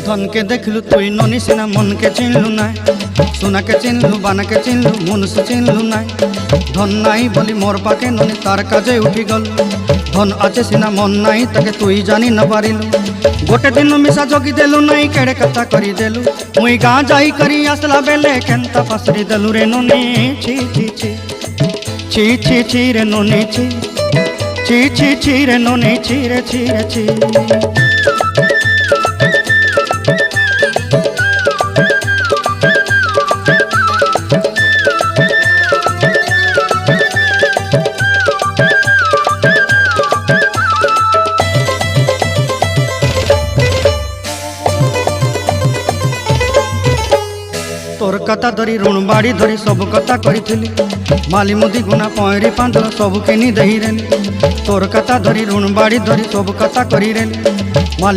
धन के देखलु तुई ननी सिना मन के चिन्हलु ना सोना के चिन्हलु बाना के चिन्हलु मनुष्य चिन्हलु ना धन नाई बोली मोर पाके ननी तार काजे उठी गल धन आचे सिना मन नाई ताके तुई जानी न पारिलु गोटे दिन मिसा जगी देलु नाई केड़े कथा करी देलु मुई गाँ जाई करी आसला बेले केंता फासरी देलु रे ननी छी छी छी छी छी छी रे ननी छी छी छी छी रे ननी छी रे छी रे छी। तोर कथा धरी ऋण बाड़ी धरी सब कथा करी माली मुदी गुना पहरी पांदर सब किनी दही रेली तोर कथा धरी ऋण बाड़ी धरी सब कथा करी रेली माली